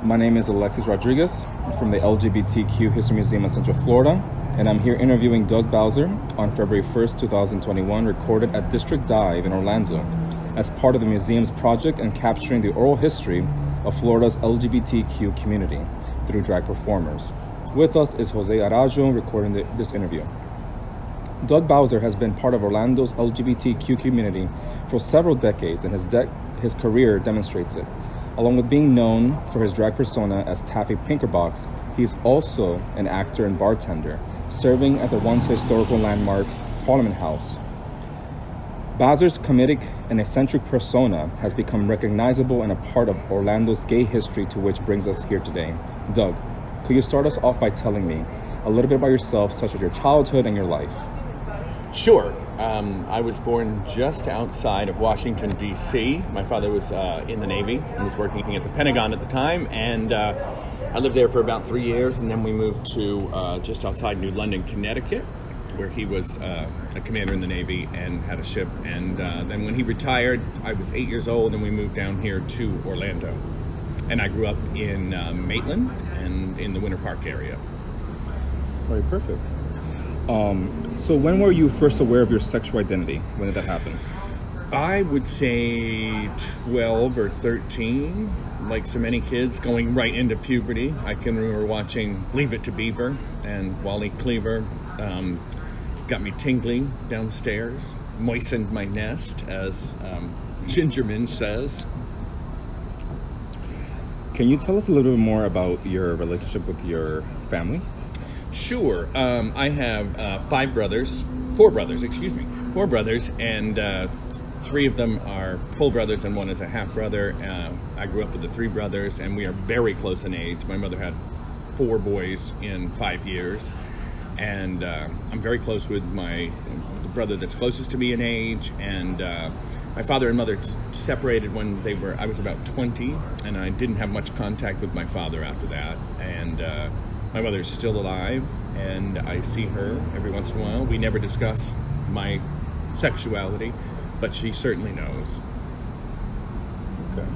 My name is Alexis Rodriguez from the LGBTQ History Museum in Central Florida, and I'm here interviewing Doug Baaser on February 1st, 2021, recorded at District Dive in Orlando as part of the museum's project in capturing the oral history of Florida's LGBTQ community through drag performers. With us is Jose Arajo recording this interview. Doug Baaser has been part of Orlando's LGBTQ community for several decades, and his career demonstrates it. Along with being known for his drag persona as Taffy Pinkerbox, he's also an actor and bartender, serving at the once historical landmark Parliament House. Baaser's comedic and eccentric persona has become recognizable and a part of Orlando's gay history, to which brings us here today. Doug, could you start us off by telling me a little bit about yourself, such as your childhood and your life? Sure. I was born just outside of Washington, D.C. My father was in the Navy and was working at the Pentagon at the time, and I lived there for about 3 years, and then we moved to just outside New London, Connecticut, where he was a commander in the Navy and had a ship. And then when he retired, I was 8 years old, and we moved down here to Orlando. And I grew up in Maitland and in the Winter Park area. Very perfect. So when were you first aware of your sexual identity? When did that happen? I would say 12 or 13, like so many kids, going right into puberty. I can remember watching Leave It to Beaver, and Wally Cleaver got me tingling downstairs, moistened my nest, as Gingerman says. Can you tell us a little bit more about your relationship with your family? Sure. I have four brothers, and three of them are full brothers and one is a half brother. I grew up with the three brothers, and we are very close in age. My mother had 4 boys in 5 years, and I'm very close with the brother that's closest to me in age. And my father and mother separated when I was about 20, and I didn't have much contact with my father after that. And my mother's still alive, and I see her every once in a while. We never discuss my sexuality, but she certainly knows. Okay.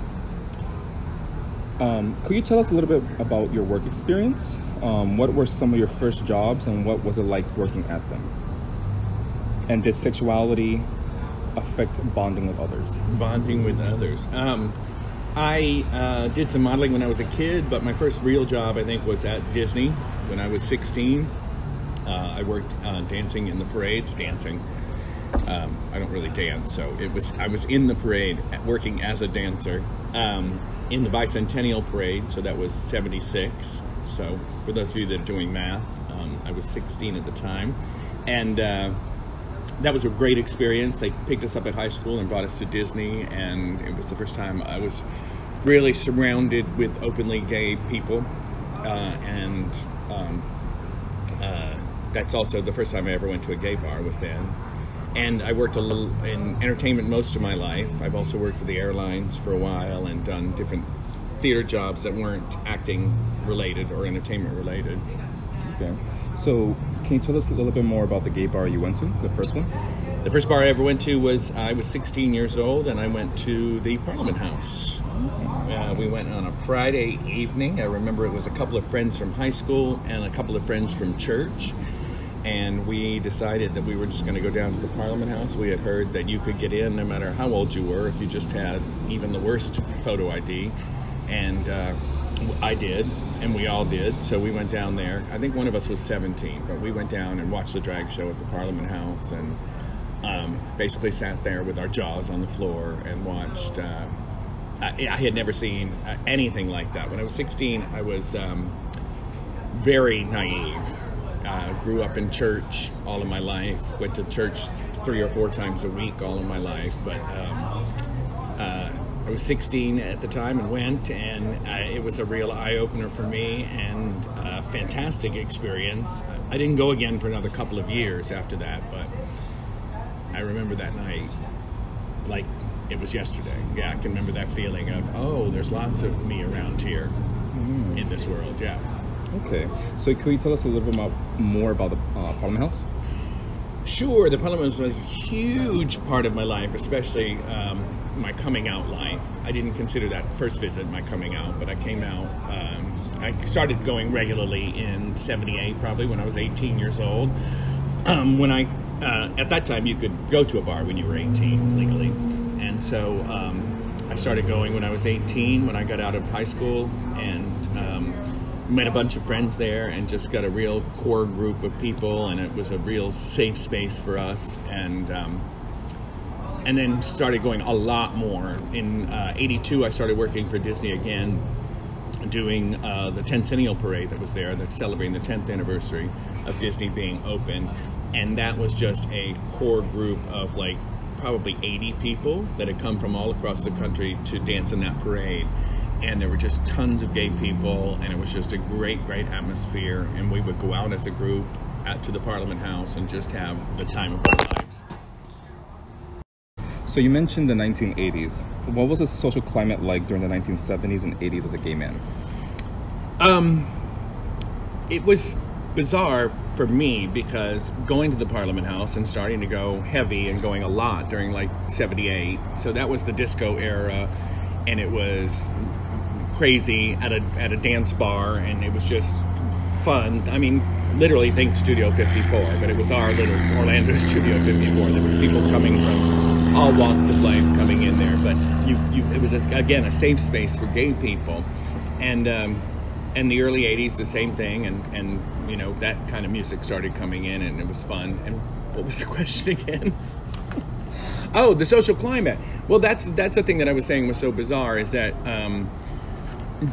Could you tell us a little bit about your work experience? What were some of your first jobs, and what was it like working at them? And did sexuality affect bonding with others? Bonding with others. I did some modeling when I was a kid, but my first real job, I think, was at Disney when I was 16. I worked dancing in the parades. I don't really dance, so I was in the parade working as a dancer in the Bicentennial Parade, so that was 76. So for those of you that are doing math, I was 16 at the time. And that was a great experience. They picked us up at high school and brought us to Disney, and it was the first time I was really surrounded with openly gay people, and that's also the first time I ever went to a gay bar was then. And I worked a little in entertainment most of my life. I've also worked for the airlines for a while and done different theater jobs that weren't acting related or entertainment related. Okay. So can you tell us a little bit more about the gay bar you went to, the first one? The first bar I ever went to I was 16 years old, and I went to the Parliament House. We went on a Friday evening. I remember it was a couple of friends from high school and a couple of friends from church. And we decided that we were just going to go down to the Parliament House. We had heard that you could get in no matter how old you were if you just had even the worst photo ID. And I did, and we all did. So we went down there. I think one of us was 17, but we went down and watched the drag show at the Parliament House, and basically sat there with our jaws on the floor and watched. I had never seen anything like that. When I was 16, I was very naive. Grew up in church all of my life. Went to church 3 or 4 times a week all of my life. But I was 16 at the time and went, and it was a real eye-opener for me and a fantastic experience. I didn't go again for another couple of years after that, but I remember that night like it was yesterday. Yeah, I can remember that feeling of, oh, there's lots of me around here in this world, yeah. Okay, so could you tell us a little bit more about the Parliament House? Sure, the Parliament was a huge part of my life, especially my coming out life. I didn't consider that first visit my coming out, but I came out. I started going regularly in '78, probably when I was 18 years old. When I at that time you could go to a bar when you were 18 legally, and so I started going when I was 18 when I got out of high school, and met a bunch of friends there and just got a real core group of people, and it was a real safe space for us, and then started going a lot more. In '82 I started working for Disney again, doing the Tencennial Parade that was there, that's celebrating the 10th anniversary of Disney being open, and that was just a core group of like probably 80 people that had come from all across the country to dance in that parade. And there were just tons of gay people, and it was just a great atmosphere, and we would go out as a group out to the Parliament House and just have the time of our lives. So you mentioned the 1980s. What was the social climate like during the 1970s and 80s as a gay man? It was bizarre for me, because going to the Parliament House and starting to go heavy and going a lot during like '78, so that was the disco era, and it was crazy at a dance bar, and it was just fun. I mean, literally think Studio 54, but it was our little Orlando Studio 54. There was people coming from all walks of life coming in there, but it was again a safe space for gay people, and the early '80s the same thing, and you know, that kind of music started coming in, and it was fun. And what was the question again? Oh, the social climate. Well, that's the thing that I was saying was so bizarre, is that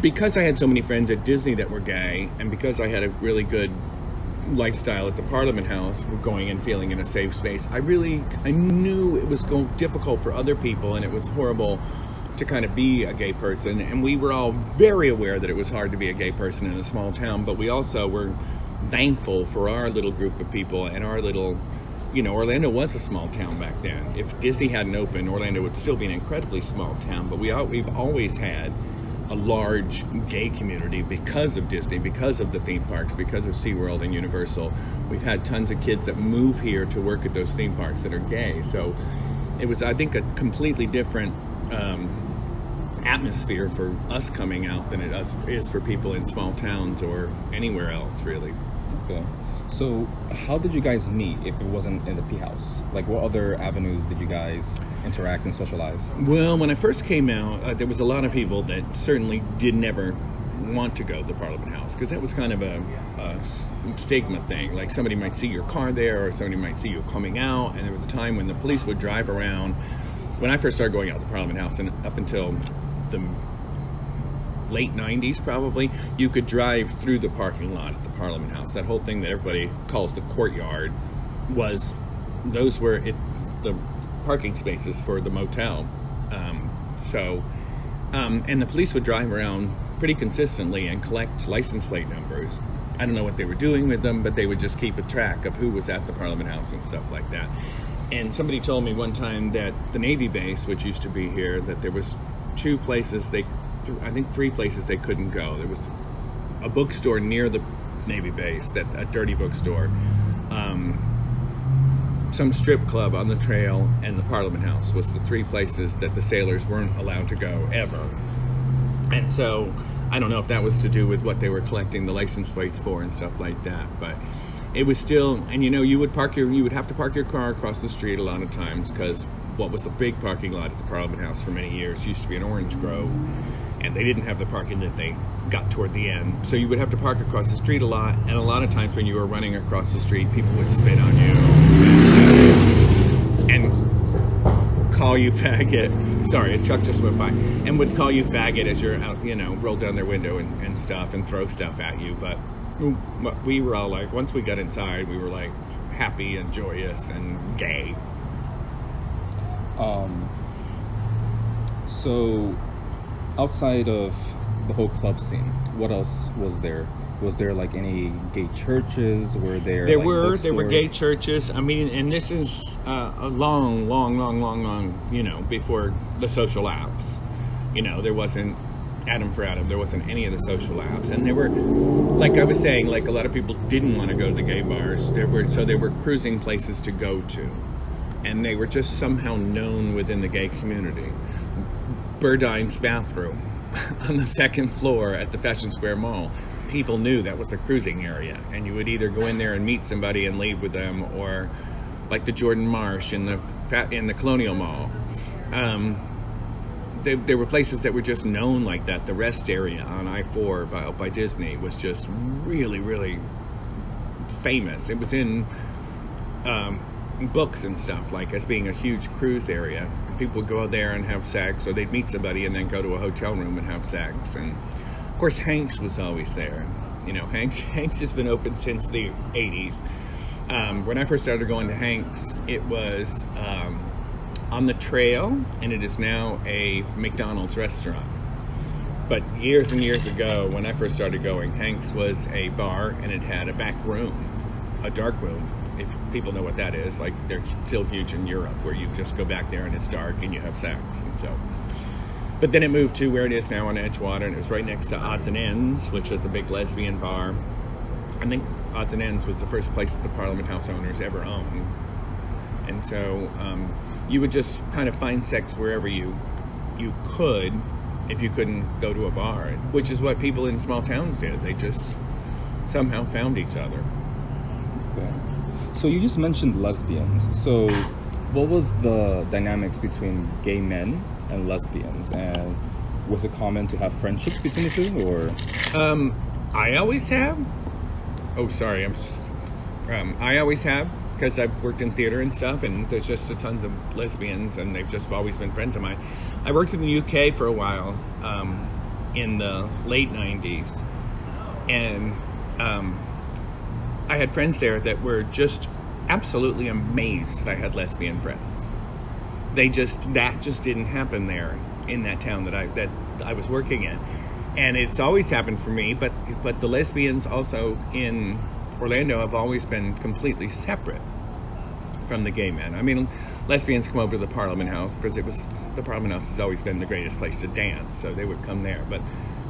because I had so many friends at Disney that were gay, and because I had a really good lifestyle at the Parliament House, going and feeling in a safe space, I knew it was difficult for other people, and it was horrible to kind of be a gay person, and we were all very aware that it was hard to be a gay person in a small town, but we also were thankful for our little group of people and our little, you know, Orlando was a small town back then. If Disney hadn't opened, Orlando would still be an incredibly small town, but we've always had a large gay community because of Disney, because of the theme parks, because of SeaWorld and Universal. We've had tons of kids that move here to work at those theme parks that are gay. So it was, I think, a completely different atmosphere for us coming out than it is for people in small towns or anywhere else, really. Okay. So how did you guys meet if it wasn't in the P House? Like, what other avenues did you guys interact and socialize? Well, when I first came out, there was a lot of people that certainly did never want to go to the Parliament House, because that was kind of a stigma thing. Like, somebody might see your car there, or somebody might see you coming out, and there was a time when the police would drive around. When I first started going out to the Parliament House, and up until the late 90s probably, you could drive through the parking lot at the Parliament House. That whole thing that everybody calls the courtyard those were the parking spaces for the motel. And the police would drive around pretty consistently and collect license plate numbers. I don't know what they were doing with them, but they would just keep a track of who was at the Parliament House and stuff like that. And somebody told me one time that the Navy base, which used to be here, that there was three places they couldn't go. There was a bookstore near the Navy base, a dirty bookstore, some strip club on the trail, and the Parliament House was the three places that the sailors weren't allowed to go ever. And so I don't know if that was to do with what they were collecting the license plates for and stuff like that, but it was still, and you know, you would have to park your car across the street a lot of times, because what was the big parking lot at the Parliament House for many years used to be an orange grove, and they didn't have the parking that they got toward the end. So you would have to park across the street a lot, and a lot of times when you were running across the street, people would spit on you and call you faggot. Sorry, a truck just went by, and would call you faggot as you're out, you know, roll down their window and stuff, and throw stuff at you. But we were all like, once we got inside, we were like happy and joyous and gay. So outside of the whole club scene, what else was there? Was there like any gay churches? There were gay churches. I mean, and this is a long, you know, before the social apps. You know, there wasn't Adam for Adam. There wasn't any of the social apps, and there were, like I was saying, like a lot of people didn't want to go to the gay bars. There were cruising places to go to, and they were just somehow known within the gay community. Burdine's bathroom on the second floor at the Fashion Square Mall. People knew that was a cruising area, and you would either go in there and meet somebody and leave with them, or like the Jordan Marsh in the Colonial Mall. There were places that were just known like that. The rest area on I-4 by Disney was just really, really famous. It was in books and stuff, like as being a huge cruise area. People would go out there and have sex, or they'd meet somebody and then go to a hotel room and have sex. And of course, Hanks was always there. You know, Hanks has been open since the 80s. When I first started going to Hanks, it was on the trail, and it is now a McDonald's restaurant. But years and years ago, when I first started going, Hanks was a bar, and it had a back room, a dark room. If people know what that is, like they're still huge in Europe, where you just go back there and it's dark and you have sex. And so, but then it moved to where it is now on Edgewater, and it was right next to Odds and Ends, which was a big lesbian bar. I think Odds and Ends was the first place that the Parliament House owners ever owned. And so you would just kind of find sex wherever you could, if you couldn't go to a bar, which is what people in small towns did. They just somehow found each other. Okay. So you just mentioned lesbians. So what was the dynamics between gay men and lesbians? And was it common to have friendships between the two, or? I always have. Oh, sorry. I always have, because I've worked in theater and stuff, and there's just a tons of lesbians, and they've just always been friends of mine. I worked in the UK for a while, in the late 90s, and I had friends there that were just absolutely amazed that I had lesbian friends. That just didn't happen there in that town that I was working in. And it's always happened for me, but the lesbians also in Orlando have always been completely separate from the gay men. I mean, lesbians come over to the Parliament House because the Parliament House has always been the greatest place to dance, so they would come there. But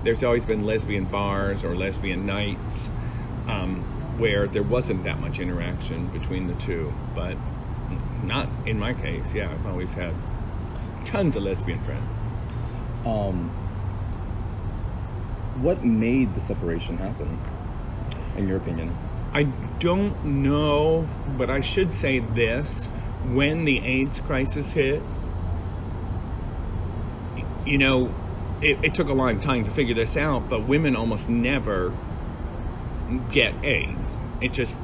there's always been lesbian bars or lesbian nights where there wasn't that much interaction between the two. But not in my case. Yeah, I've always had tons of lesbian friends. What made the separation happen, in your opinion? I don't know, but I should say this. When the AIDS crisis hit, you know, it took a long time to figure this out, but women almost never get AIDS. It just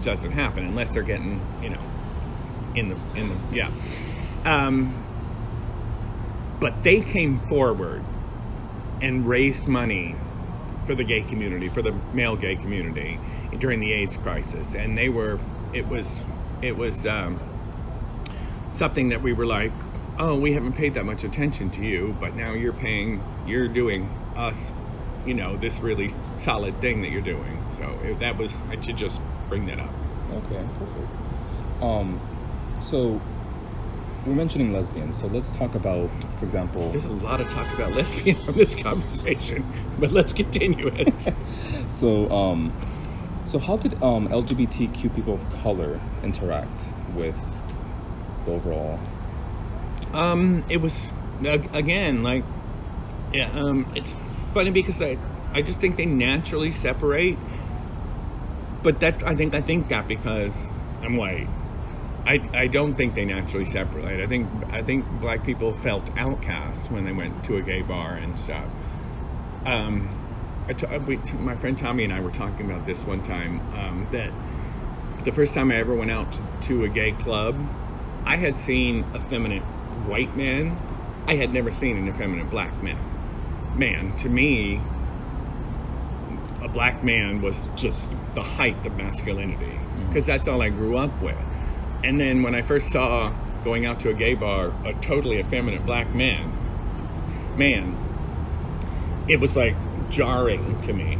doesn't happen unless they're getting, you know, in the yeah. But they came forward and raised money for the gay community, for the male gay community during the AIDS crisis. And it was something that we were like, oh, we haven't paid that much attention to you, but now you're doing us, you know, this really solid thing that you're doing. So I should just bring that up. Okay, perfect. So we're mentioning lesbians, so let's talk about, for example... There's a lot of talk about lesbians from this conversation, but let's continue it. So how did LGBTQ people of color interact with the overall... It was, again, like, yeah, it's funny because I just think they naturally separate, but I think that because I'm white. I don't think they naturally separate. I think black people felt outcast when they went to a gay bar and stuff. My friend Tommy and I were talking about this one time, that the first time I ever went out to a gay club, I had seen effeminate white men. I had never seen an effeminate black man. Man, to me, a black man was just the height of masculinity, because that's all I grew up with. And then when I first saw, going out to a gay bar, a totally effeminate black man, it was like jarring to me.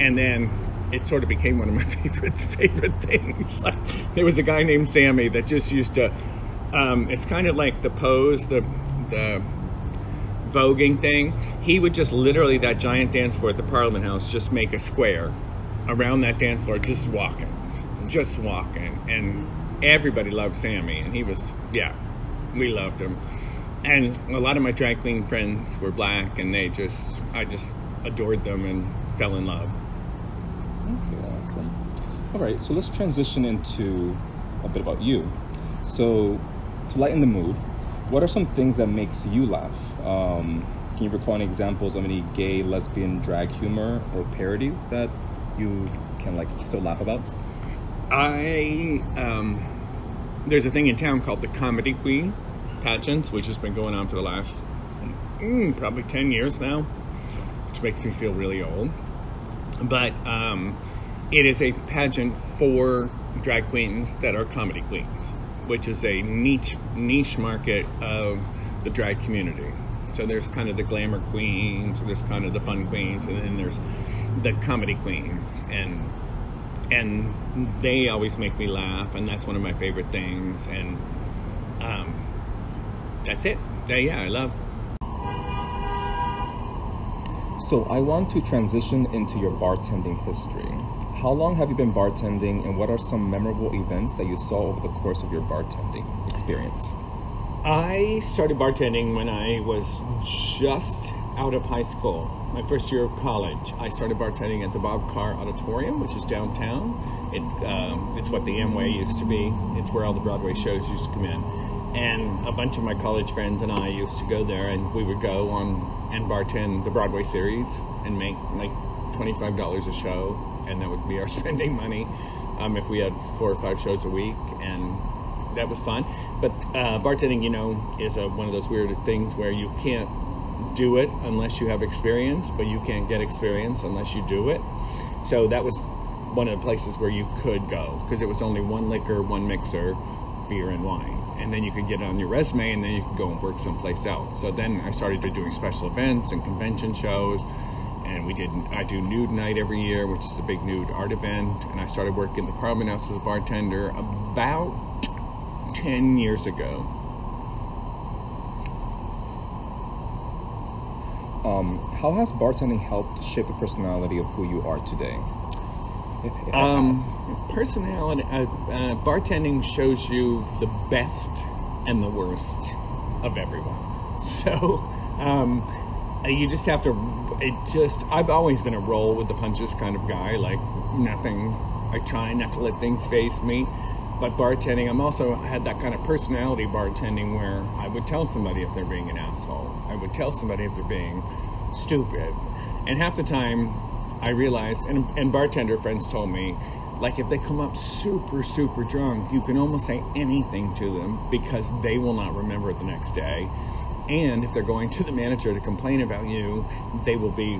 And then it sort of became one of my favorite things. Like, there was a guy named Sammy that just used to, it's kind of like the pose, the voguing thing. He would just literally, that giant dance floor at the Parliament House, just make a square around that dance floor, just walking. And everybody loved Sammy, and he was, yeah, we loved him. And a lot of my drag queen friends were black, and I just adored them and fell in love. Okay, awesome. All right, so let's transition into a bit about you. So, to lighten the mood, what are some things that makes you laugh? Can you recall any examples of any gay, lesbian, drag humor or parodies that you can like still laugh about? There's a thing in town called the Comedy Queen pageants, which has been going on for the last probably 10 years now, which makes me feel really old. But it is a pageant for drag queens that are comedy queens, which is a niche market of the drag community. So there's kind of the glamour queens, there's kind of the fun queens, and then there's the comedy queens, and they always make me laugh, and that's one of my favorite things. And that's it. Yeah, I love. So I want to transition into your bartending history. How long have you been bartending, and what are some memorable events that you saw over the course of your bartending experience? I started bartending when I was just out of high school. My first year of college, I started bartending at the Bob Carr Auditorium, which is downtown. It's what the Amway used to be. It's where all the Broadway shows used to come in. And a bunch of my college friends and I used to go there, and we would go on and bartend the Broadway series and make like $25 a show, and that would be our spending money if we had 4 or 5 shows a week, and that was fun. But bartending, is one of those weird things where you can't do it unless you have experience, but you can't get experience unless you do it. So that was one of the places where you could go, because it was only one liquor, one mixer, beer and wine, and then you could get it on your resume, and then you could go and work someplace else. So then I started doing special events and convention shows, and I do nude night every year, which is a big nude art event, and I started working at the Parliament House as a bartender about 10 years ago. How has bartending helped shape the personality of who you are today? If it has. Personality, bartending shows you the best and the worst of everyone. So you just have to, I've always been a roll with the punches kind of guy, like nothing, I try not to let things face me. But bartending, I'm also had that kind of personality bartending where I would tell somebody if they're being an asshole. I would tell somebody if they're being stupid. And half the time I realized, and bartender friends told me, like if they come up super, super drunk, you can almost say anything to them because they will not remember it the next day. And if they're going to the manager to complain about you, they will be,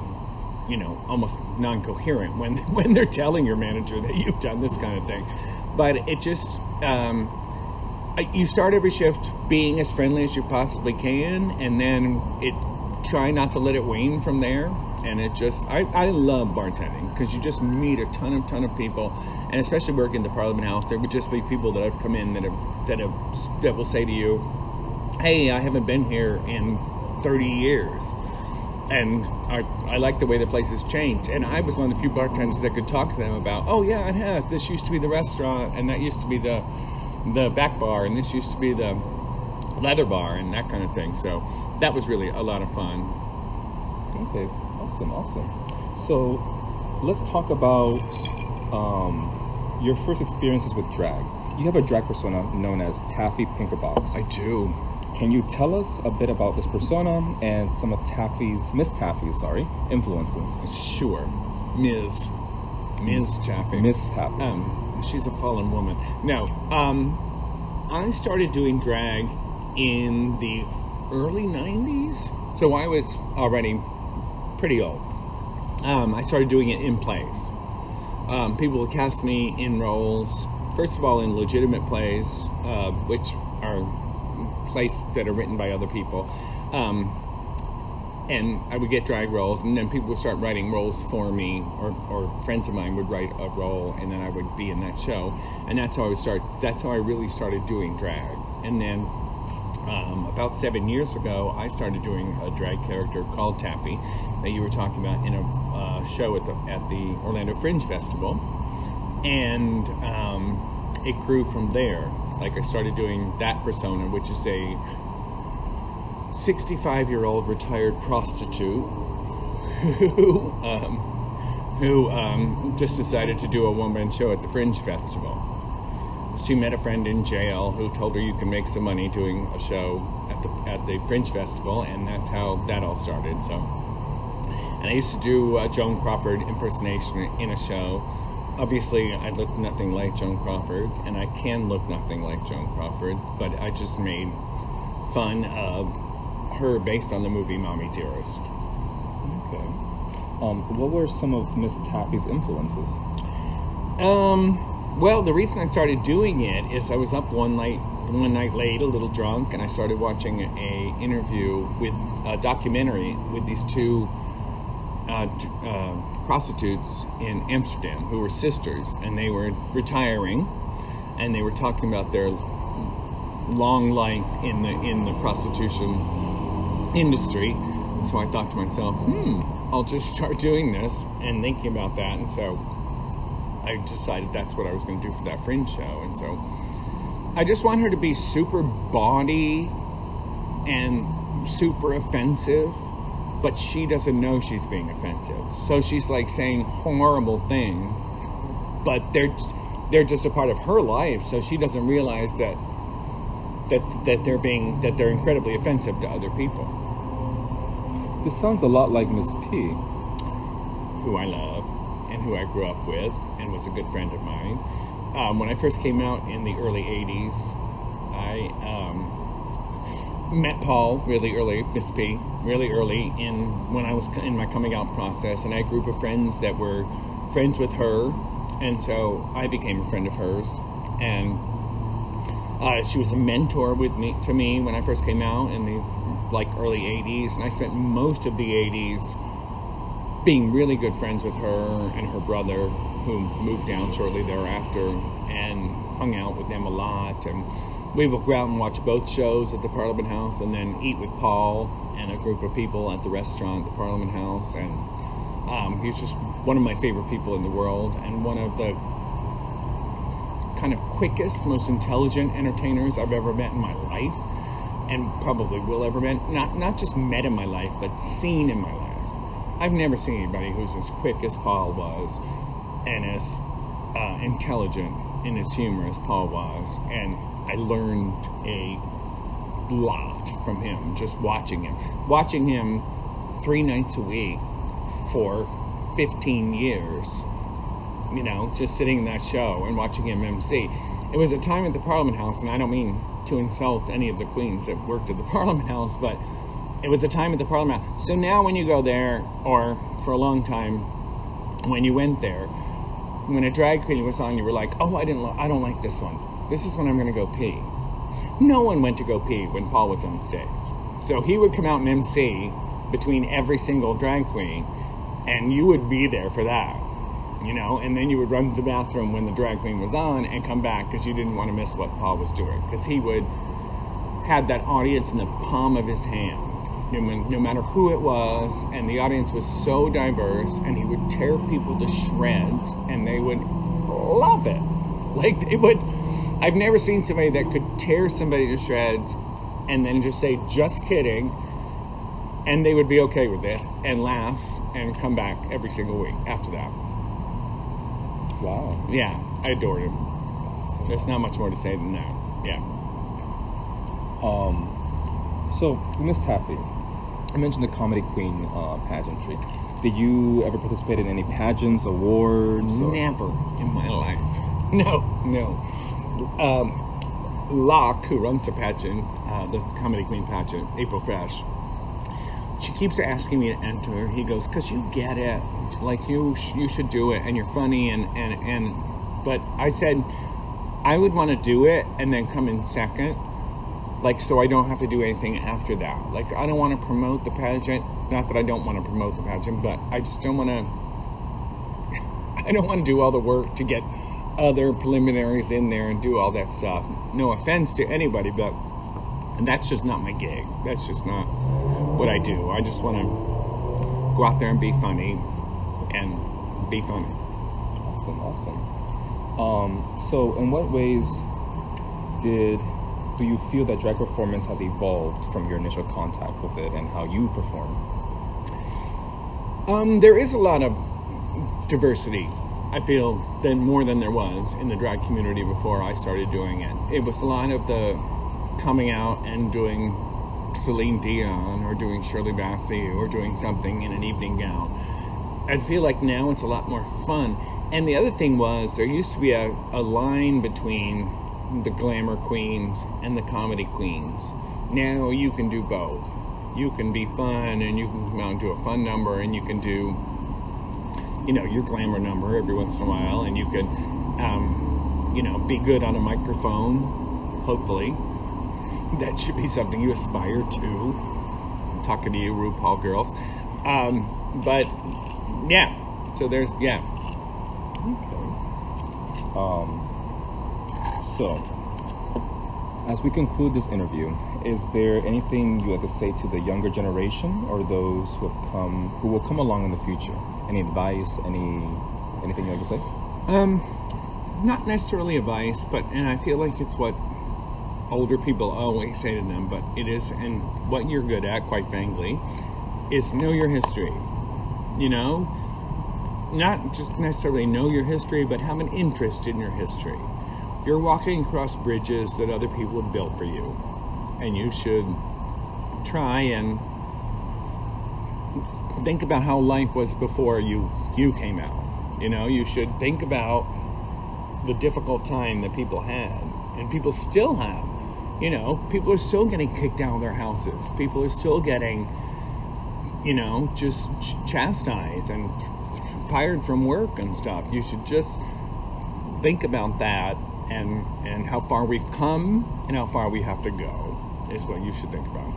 almost non-coherent when they're telling your manager that you've done this kind of thing. But it just, you start every shift being as friendly as you possibly can, and then try not to let it wane from there. And it just, I love bartending because you just meet a ton of people, and especially working at the Parliament House, there would just be people that have come in that will say to you, hey, I haven't been here in 30 years. And I like the way the place has changed. And I was one of the few bartenders that could talk to them about, oh yeah, it has. This used to be the restaurant, and that used to be the back bar, and this used to be the leather bar, and that kind of thing. So that was really a lot of fun. Okay, awesome. So let's talk about your first experiences with drag. You have a drag persona known as Taffy Pinkerbox. I do. Can you tell us a bit about this persona and some of Miss Taffy's influences? Sure. Ms. Taffy. Miss Taffy. She's a fallen woman. No, I started doing drag in the early 90s, so I was already pretty old. I started doing it in plays. People would cast me in roles, first of all in legitimate plays, which are plays that are written by other people, and I would get drag roles, and then people would start writing roles for me, or friends of mine would write a role, and then I would be in that show, and that's how I really started doing drag. And then about 7 years ago, I started doing a drag character called Taffy that you were talking about in a show at the Orlando Fringe Festival, and it grew from there. Like I started doing that persona, which is 65-year-old retired prostitute who just decided to do a one-man show at the Fringe Festival. She met a friend in jail who told her you can make some money doing a show at the Fringe Festival, and that's how that all started. So, and I used to do Joan Crawford impersonation in a show. Obviously, I looked nothing like Joan Crawford, and I can look nothing like Joan Crawford, but I just made fun of her based on the movie Mommy Dearest. Okay. What were some of Miss Taffy's influences? Well, the reason I started doing it is I was up one night late, a little drunk, and I started watching a documentary with these two prostitutes in Amsterdam who were sisters, and they were retiring, and they were talking about their long life in the prostitution industry. And so I thought to myself, I'll just start doing this and thinking about that, and so I decided that's what I was going to do for that Fringe show. And so I just want her to be super bawdy and super offensive, but she doesn't know she's being offensive. So she's like saying horrible things, but they're just a part of her life, so she doesn't realize that they're incredibly offensive to other people. This sounds a lot like Miss P, who I love and who I grew up with and was a good friend of mine. When I first came out in the early 80s, I met Paul really early, Miss P, really early when I was in my coming out process, and I had a group of friends that were friends with her, and so I became a friend of hers, and she was a mentor to me when I first came out in the early 80s, and I spent most of the 80s being really good friends with her and her brother, who moved down shortly thereafter, and hung out with them a lot. And we would go out and watch both shows at the Parliament House, and then eat with Paul and a group of people at the restaurant at the Parliament House. And he was just one of my favorite people in the world, and one of the kind of quickest, most intelligent entertainers I've ever met in my life, and probably will ever met. Not just met in my life, but seen in my life. I've never seen anybody who's as quick as Paul was, and as intelligent and as humorous as Paul was. And I learned a lot from him, just watching him. Watching him 3 nights a week for 15 years, just sitting in that show and watching him MC. It was a time at the Parliament House, and I don't mean to insult any of the queens that worked at the Parliament House, but it was a time at the Parliament House. So now when you go there, or for a long time when you went there, when a drag queen was on, you were like, oh, I don't like this one. This is when I'm going to go pee. No one went to go pee when Paul was on stage. So he would come out and MC between every single drag queen, and you would be there for that, and then you would run to the bathroom when the drag queen was on and come back because you didn't want to miss what Paul was doing, because he would have that audience in the palm of his hand, no matter who it was, and the audience was so diverse, and he would tear people to shreds, and they would love it. I've never seen somebody that could tear somebody to shreds and then just say, just kidding, and they would be okay with it and laugh and come back every single week after that. Wow. Yeah, I adored him. There's not much more to say than that. Yeah. So, Miss Taffy, I mentioned the Comedy Queen pageantry. Did you ever participate in any pageants, awards? Never in my life. No. Locke, who runs the pageant, the Comedy Queen pageant, April Fresh, she keeps asking me to enter. He goes, because you get it. You should do it, and you're funny, but I said I would want to do it and then come in second, so I don't have to do anything after that. I don't want to promote the pageant. Not that I don't want to promote the pageant, but I just don't want to. I don't want to do all the work to get other preliminaries in there and do all that stuff. No offense to anybody, but that's just not my gig. That's just not what I do. I just want to go out there and be funny and be funny. Awesome. So in what ways did do you feel that drag performance has evolved from your initial contact with it and how you perform? There is a lot of diversity, I feel, more than there was in the drag community before I started doing it. It was a lot of the coming out and doing Celine Dion or doing Shirley Bassey or doing something in an evening gown. I feel like now it's a lot more fun. And the other thing was, there used to be a line between the glamour queens and the comedy queens. Now you can do both. You can be fun and you can come out and do a fun number, and you can do, you know, your glamour number every once in a while, and you can, you know, be good on a microphone, hopefully. That should be something you aspire to. I'm talking to you, RuPaul girls. But, yeah. So there's, yeah. Okay. So, as we conclude this interview, is there anything you have to say to the younger generation or those who will come along in the future? Any advice? Anything you like to say? Not necessarily advice, and I feel like it's what older people always say to them, but it is, and what you're good at, quite frankly, is know your history. You know, not just necessarily know your history, but have an interest in your history. You're walking across bridges that other people have built for you, and you should try and think about how life was before you came out. You know, you should think about the difficult time that people had, and people still have. You know, people are still getting kicked out of their houses. People are still getting, you know, just chastised and fired from work and stuff. You should just think about that and how far we've come and how far we have to go is what you should think about.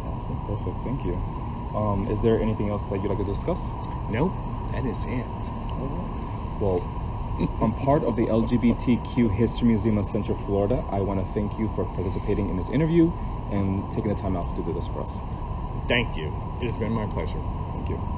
Awesome. Perfect. Thank you. Is there anything else that you'd like to discuss? Nope. That is it. Well, I'm part of the LGBTQ History Museum of Central Florida. I want to thank you for participating in this interview and taking the time out to do this for us. Thank you. It has been my pleasure. Thank you.